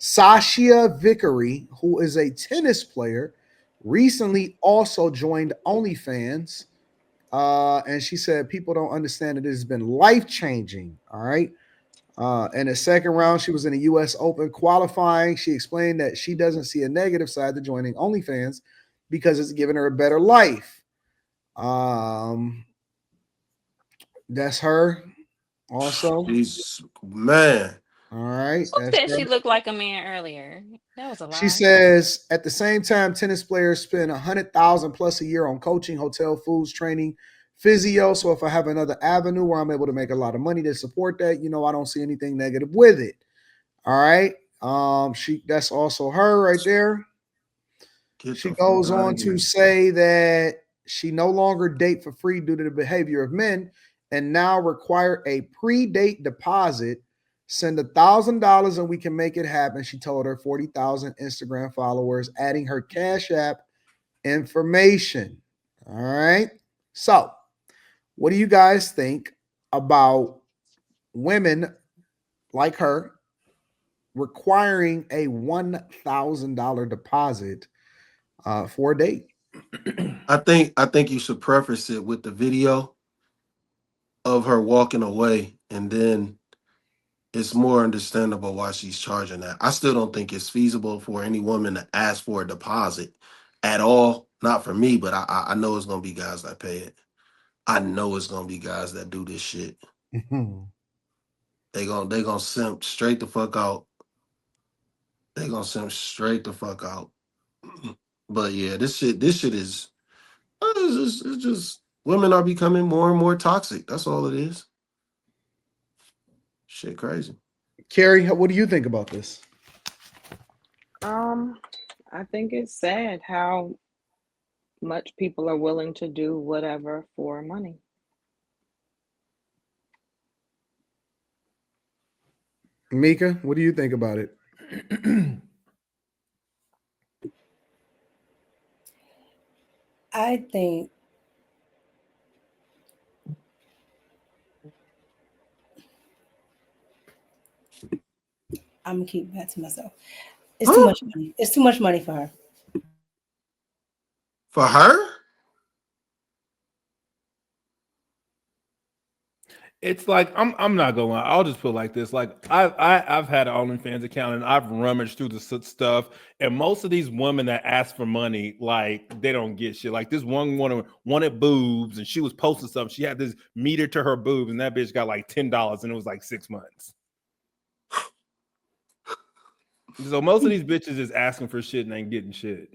Sachia Vickery, who is a tennis player, recently also joined OnlyFans. And she said people don't understand that it has been life changing. All right. In the second round, she was in the U.S. Open qualifying. She explained that she doesn't see a negative side to joining OnlyFans because it's giving her a better life. Um, that's her. Also, She's man. all right. Who That's said her. she looked like a man earlier? That was a She lie. says at the same time, tennis players spend 100,000 plus a year on coaching, hotel, foods, training, physio. So if I have another avenue where I'm able to make a lot of money to support that, I don't see anything negative with it. All right. She that's also her right there. Get She the fuck goes out on of to here. say that she no longer date for free due to the behavior of men and now require a pre-date deposit. Send $1,000 and we can make it happen. She told her 40,000 Instagram followers, adding her Cash App information. All right. So, what do you guys think about women like her requiring a $1,000 deposit for a date? I think you should preface it with the video of her walking away, and then it's more understandable why she's charging that. I still don't think it's feasible for any woman to ask for a deposit at all. Not for me, but I know it's gonna be guys that pay it. I know it's gonna be guys that do this shit. They gonna simp straight the fuck out. They gonna simp straight the fuck out. But yeah, this shit is it's just women are becoming more and more toxic. That's all it is. Shit crazy. Carrie, what do you think about this? Um, I think it's sad how much people are willing to do whatever for money. Mika, what do you think about it? I think I'm gonna keep that to myself. It's too Huh? much money. It's too much money for her. For her? It's like I'm not gonna lie. I'll just put it like this. Like I've had an OnlyFans account and I've rummaged through the stuff, and most of these women that ask for money, like they don't get shit. Like this one woman wanted boobs, and she was posting something. She had this meter to her boobs, and that bitch got like $10, and it was like 6 months. So most of these bitches is asking for shit and ain't getting shit.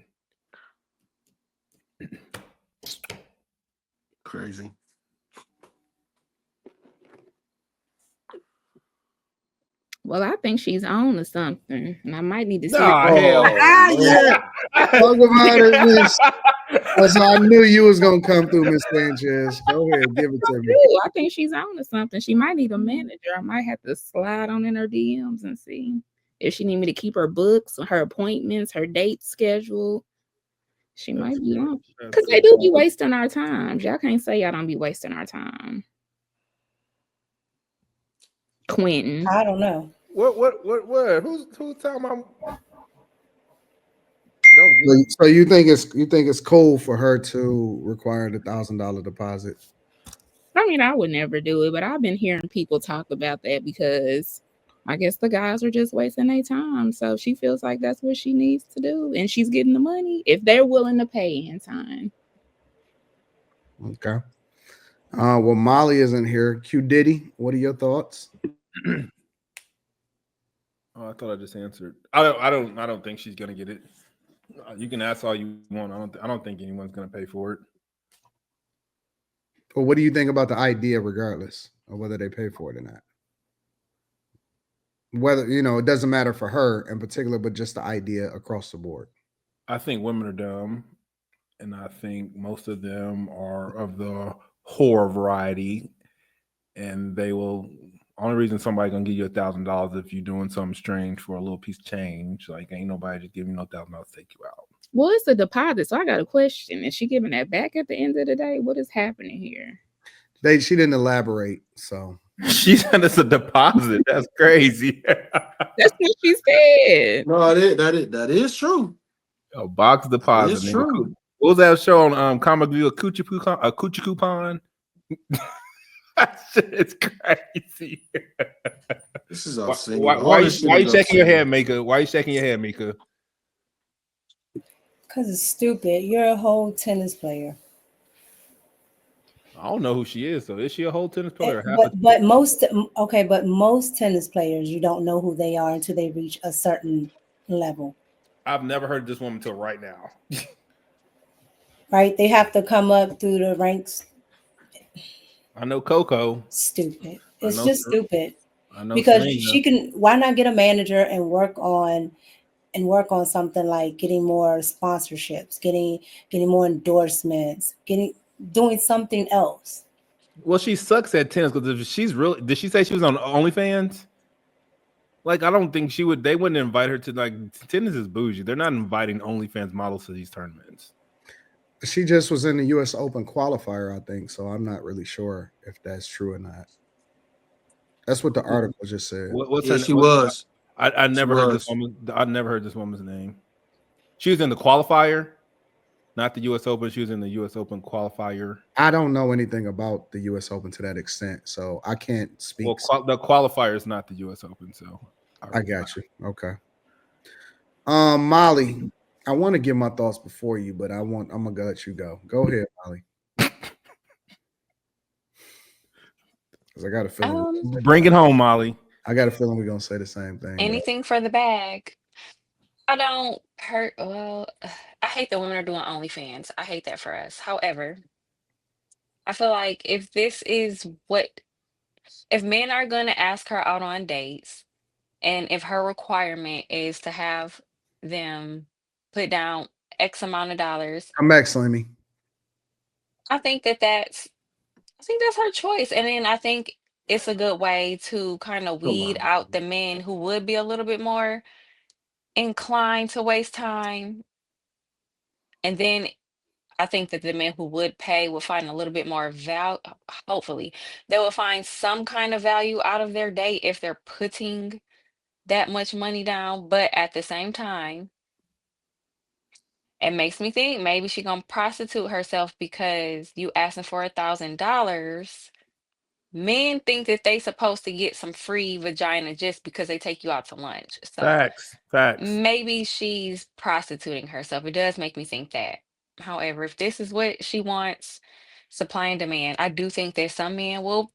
Crazy. Well, I think she's on to something, and I might need to see. Nah, hell Yeah. Talk about it, Miss. I knew you was gonna come through, Miss Sanchez. Go ahead, give it to me. I think she's on to something. She might need a manager. I might have to slide on in her DMs and see if she need me to keep her books, her appointments, her date schedule. She might be on because they do be wasting our time. Y'all can't say y'all don't be wasting our time. Quentin. I don't know. What? Who's talking about? So you think it's cool for her to require the $1,000 deposit? I mean, I would never do it, but I've been hearing people talk about that because I guess the guys are just wasting their time. So she feels like that's what she needs to do, and she's getting the money if they're willing to pay in time. Okay. Well, Molly isn't here. Q Diddy, what are your thoughts? Oh, I thought I just answered. I don't think she's gonna get it. You can ask all you want. I don't think anyone's gonna pay for it. Well, what do you think about the idea, regardless of whether they pay for it or not? Whether it doesn't matter for her in particular, but just the idea across the board. I think women are dumb, and I think most of them are of the whore variety, and they will. Only reason somebody gonna give you $1,000 if you're doing something strange for a little piece of change. Like ain't nobody just giving you no $1,000 to take you out. Well, it's a deposit, so I got a question. Is she giving that back at the end of the day? What is happening here? She didn't elaborate, so She sent us a deposit. That's crazy. That's what she said. No, that is true. A box deposit, It's nigga. true. What was that show on Comic View? A coochie coupon? That shit is crazy. This is Why, obscene. why, All why, this shit why you is shaking your obscene. head, Mika? Why you shaking your head, Mika? Because it's stupid. You're a whole tennis player. I don't know who she is. So is she a whole tennis player? But most tennis players, you don't know who they are until they reach a certain level. I've never heard of this woman until right now. Right? They have to come up through the ranks. I know Coco. Stupid. I It's know just stupid. I know Because Serena. she can. Why not get a manager and work on something like getting more sponsorships, getting more endorsements, doing something else. Well, she sucks at tennis because if she's really, did she say she was on OnlyFans? Like, I don't think she would. They wouldn't invite her to, like, tennis is bougie. They're not inviting OnlyFans models to these tournaments. She just was in the U.S. Open qualifier, I think. So I'm not really sure if that's true or not. That's what the article just said. What's Yeah, her? she was. I never heard this was. woman. I never heard this woman's name. She was in the qualifier, not the U.S. Open. She was in the U.S. Open qualifier. I don't know anything about the U.S. Open to that extent, so I can't speak. Well, the qualifier is not the U.S. Open, so I got you. Okay. Molly, I want to give my thoughts before you, but I'm gonna let you go. Go ahead, Molly. Because I got a feeling. Bring it home, Molly. I got a feeling we're gonna say the same thing. Anything for the bag. I don't hurt. Well, I hate that women are doing OnlyFans. I hate that for us. However, I feel like if men are going to ask her out on dates, and if her requirement is to have them put down X amount of dollars, I'm back, Slimmy. I think that's her choice. And then I think it's a good way to kind of weed out the men who would be a little bit more inclined to waste time. And then I think that the men who would pay will find a little bit more value. Hopefully, they will find some kind of value out of their date if they're putting that much money down. But at the same time, it makes me think maybe she gonna prostitute herself because you asking for $1,000. Men think that they supposed to get some free vagina just because they take you out to lunch. So Facts. maybe she's prostituting herself. It does make me think that. However, if this is what she wants, supply and demand, I do think that some men will.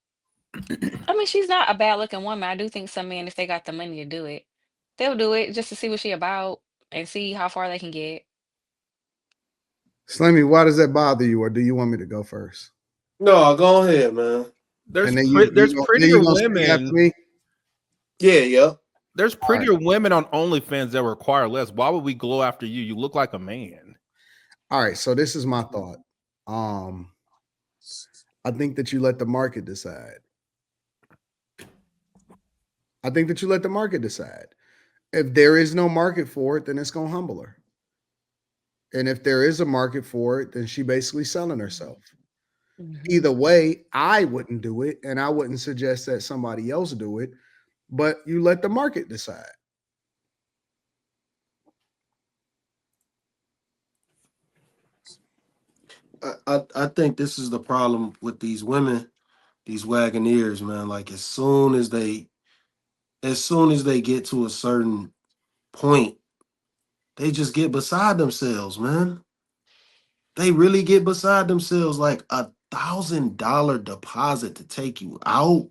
I mean, she's not a bad looking woman. I do think some men, if they got the money to do it, they'll do it just to see what she about and see how far they can get. Slimmy, why does that bother you, or do you want me to go first? No, go ahead, man. There's there's prettier women. Yeah. There's prettier women on OnlyFans that require less. Why would we go after you? You look like a man. All right, so this is my thought. I think that you let the market decide. If there is no market for it, then it's going to humble her. And if there is a market for it, then she basically selling herself. Either way, I wouldn't do it, and I wouldn't suggest that somebody else do it, but you let the market decide. I think this is the problem with these women, these wagoneers, man. Like as soon as they get to a certain point, they just get beside themselves, man. They really get beside themselves. Like $1,000 deposit to take you out.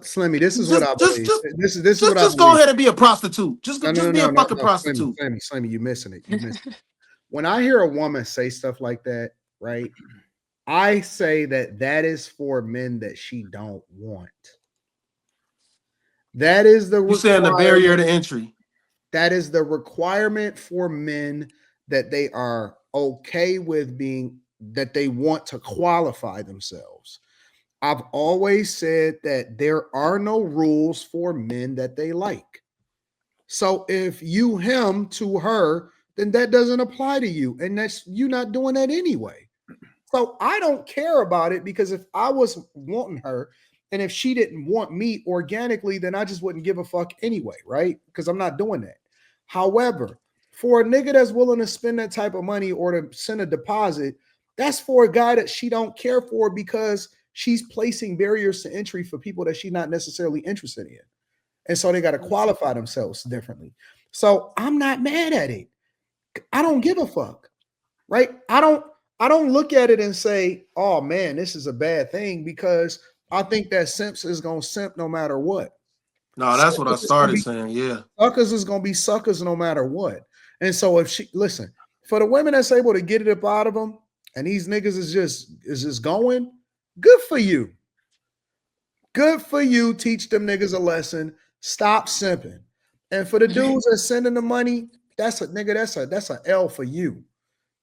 Slimmy, this is what I believe. This is what I just believe. go ahead and be a prostitute. Just be a fucking prostitute. Slimmy, you missing it. You missing it. When I hear a woman say stuff like that, right? I say that is for men that she don't want. That is the You saying the barrier to entry. That is the requirement for men that they are okay with being, that they want to qualify themselves. I've always said that there are no rules for men that they like. So if you him to her, then that doesn't apply to you. And that's you not doing that anyway. So I don't care about it because if I was wanting her and if she didn't want me organically, then I just wouldn't give a fuck anyway, right? Because I'm not doing that. However, for a nigga that's willing to spend that type of money or to send a deposit, that's for a guy that she don't care for because she's placing barriers to entry for people that she's not necessarily interested in. And so they got to qualify themselves differently. So I'm not mad at it. I don't give a fuck. Right? I don't look at it and say, "Oh man, this is a bad thing," because I think that simps is gonna simp no matter what. No, that's what I Suckers is gonna started be saying. Yeah. suckers is gonna be suckers no matter what. And so if she listen, for the women that's able to get it up out of them, and these niggas is just going, good for you. Good for you. Teach them niggas a lesson. Stop simping. And for the dudes that's sending the money, that's a nigga. That's a L for you.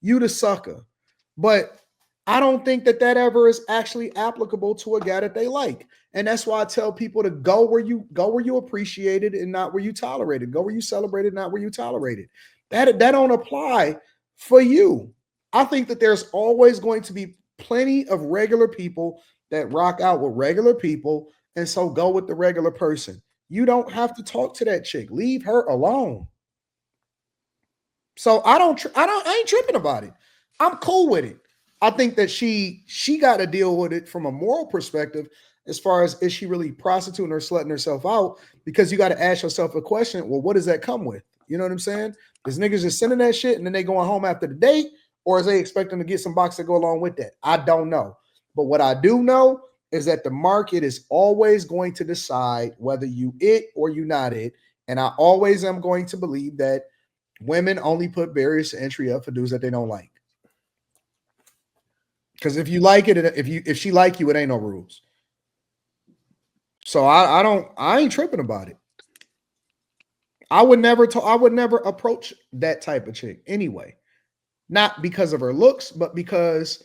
You the sucker. But I don't think that ever is actually applicable to a guy that they like. And that's why I tell people to go where you appreciate it and not where you tolerate it. Go where you celebrate it, not where you tolerate it. That don't apply for you. I think that there's always going to be plenty of regular people that rock out with regular people. And so go with the regular person. You don't have to talk to that chick. Leave her alone. So I ain't tripping about it. I'm cool with it. I think that she got to deal with it from a moral perspective as far as is she really prostituting or slutting herself out, because you got to ask yourself a question, well, what does that come with? You know what I'm saying? Is niggas just sending that shit and then they going home after the date, or is they expecting to get some box to go along with that? I don't know. But what I do know is that the market is always going to decide whether you it or you not it. And I always am going to believe that women only put barriers to entry up for dudes that they don't like. Because if you like it, if she like you, it ain't no rules. So I ain't tripping about it. I would never approach that type of chick anyway. Not because of her looks, but because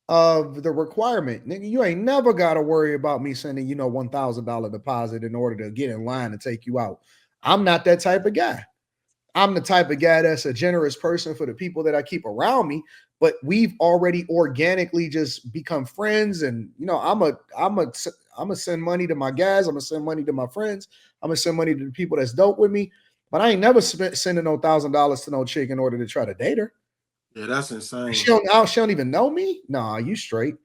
of the requirement. Nigga, you ain't never gotta worry about me sending $1,000 deposit in order to get in line and take you out. I'm not that type of guy. I'm the type of guy that's a generous person for the people that I keep around me, but we've already organically just become friends. And I'm a send money to my guys. I'm gonna send money to my friends. I'm gonna send money to the people that's dope with me. But I ain't never sending no $1,000 to no chick in order to try to date her. Yeah, that's insane. She don't even know me. Nah, you straight.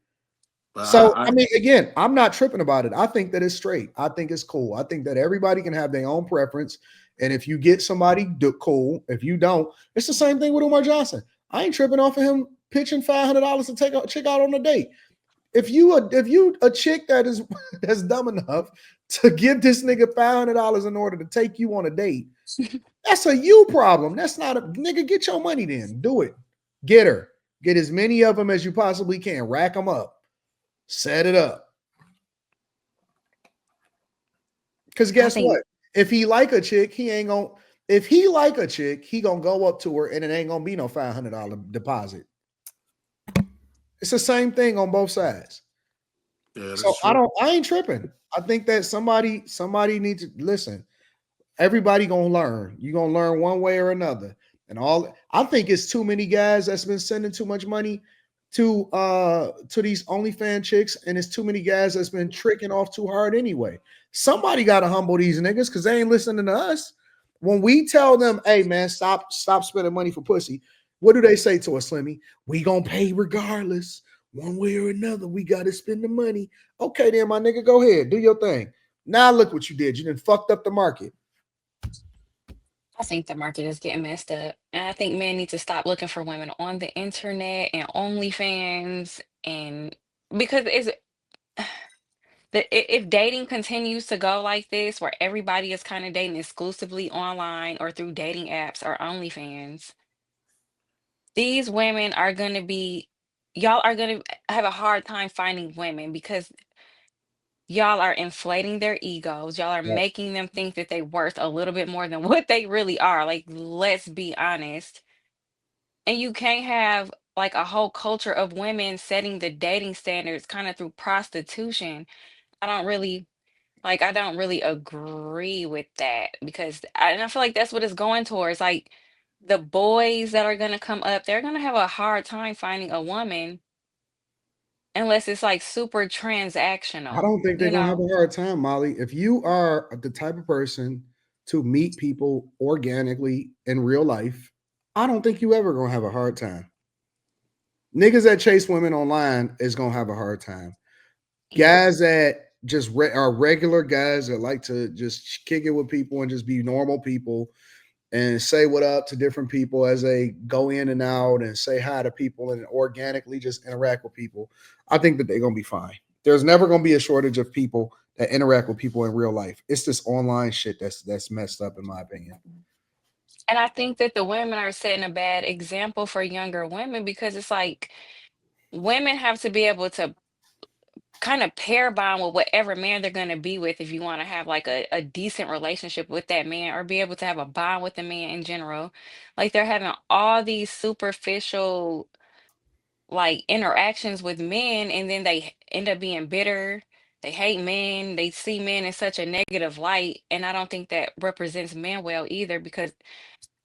But So I mean, again, I'm not tripping about it. I think that it's straight. I think it's cool. I think that everybody can have their own preference. And if you get somebody, cool. If you don't, it's the same thing with Umar Johnson. I ain't tripping off of him pitching $500 to take a chick out on a date. If you a chick that is that's dumb enough to give this nigga $500 in order to take you on a date, that's a you problem. That's not a nigga. Get your money then. Do it. Get her. Get as many of them as you possibly can. Rack them up. Set it up. Because guess what? If he like a chick, he ain't gonna. If he like a chick, he gonna go up to her, and it ain't gonna be no $500 deposit. It's the same thing on both sides. yeah, So true. I ain't tripping. I think that somebody needs to listen. Everybody gonna learn. You gonna learn one way or another. And I think it's too many guys that's been sending too much money to these OnlyFans chicks, and it's too many guys that's been tricking off too hard anyway. Somebody gotta humble these niggas because they ain't listening to us. When we tell them, hey man, stop spending money for pussy, what do they say to us, Slimmy? We gonna pay regardless. One way or another, we gotta spend the money. Okay, then my nigga, go ahead, do your thing. Now look what you did. You done fucked up the market. I think the market is getting messed up. And I think men need to stop looking for women on the internet and OnlyFans, and because if dating continues to go like this, where everybody is kind of dating exclusively online or through dating apps or OnlyFans, these women are going to be, y'all are going to have a hard time finding women because y'all are inflating their egos. Y'all are Yep. making them think that they're worth a little bit more than what they really are. Like, let's be honest. And you can't have like a whole culture of women setting the dating standards kind of through prostitution. I don't really I don't really agree with that because and I feel like that's what it's going towards. Like the boys that are gonna come up, they're gonna have a hard time finding a woman unless it's like super I transactional, don't think they're you gonna have know. a hard time, Molly. If you are the type of person to meet people organically in real life, I don't think you ever gonna have a hard time. Niggas that chase women online is gonna have a hard time. Yeah. Guys that just are regular guys that like to just kick it with people and just be normal people and say what up to different people as they go in and out and say hi to people and organically just interact with people. I think that they're gonna be fine. There's never gonna be a shortage of people that interact with people in real life. It's this online shit that's messed up, in my opinion. And I think that the women are setting a bad example for younger women because it's like women have to be able to kind of pair bond with whatever man they're going to be with if you want to have like a decent relationship with that man or be able to have a bond with the man in general. Like they're having all these superficial like interactions with men and then end up being bitter. They hate men. They see men in such a negative light. And I don't think that represents men well either because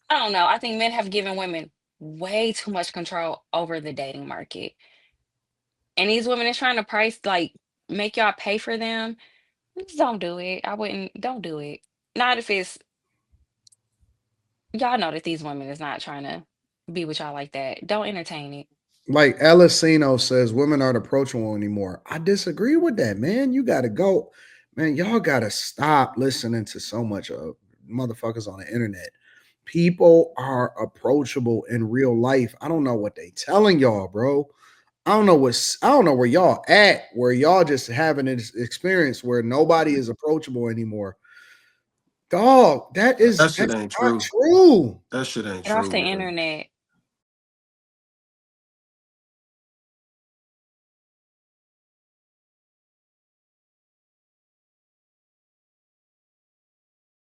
I don't know. I think men have given women way too much control over the dating market. And these women is trying to price like make y'all pay for them. Just don't do it. I wouldn't don't do it. Not if it's y'all know that these women is not trying to be with y'all like that. Don't entertain it. Like Elisino says, women aren't approachable anymore. I disagree with that, man. You gotta go, man. Y'all gotta stop listening to so much of motherfuckers on the internet. People are approachable in real life. I don't know what they telling y'all, bro. I don't know where y'all at, where y'all just having this experience where nobody is approachable anymore. Dog, That shit that's ain't not true. true. That shit ain't Get off true, the man. internet.